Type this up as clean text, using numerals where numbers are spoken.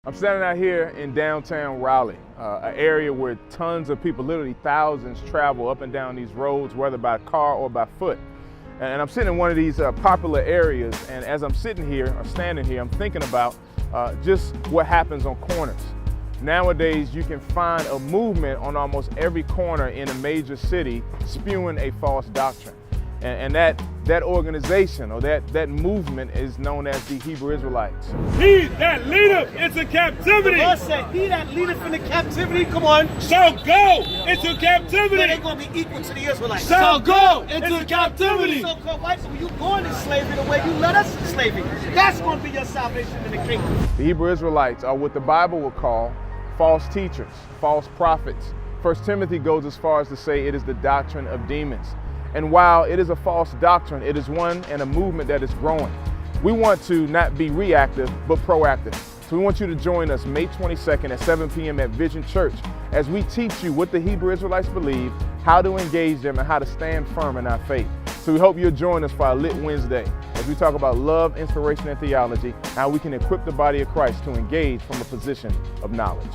I'm standing out here in downtown Raleigh, an area where tons of people, literally thousands, travel up and down these roads, whether by car or by foot. And I'm sitting in one of these popular areas, and as I'm sitting here, or standing here, I'm thinking about just what happens on corners. Nowadays, you can find a movement on almost every corner in a major city spewing a false doctrine. And that organization or that movement is known as the Hebrew Israelites. He that leadeth into captivity. The Lord said, he that leadeth into captivity, come on. Shall go into captivity. They're going to be equal to the Israelites. Shall go into captivity. So-called whites, when you go into slavery the way you led us in slavery, that's going to be your salvation in the kingdom. The Hebrew Israelites are what the Bible will call false teachers, false prophets. 1 Timothy goes as far as to say it is the doctrine of demons. And while it is a false doctrine, it is one and a movement that is growing. We want to not be reactive, but proactive. So we want you to join us May 22nd at 7 p.m. at Vision Church as we teach you what the Hebrew Israelites believe, how to engage them, and how to stand firm in our faith. So we hope you'll join us for our Lit Wednesday as we talk about love, inspiration, and theology, how we can equip the body of Christ to engage from a position of knowledge.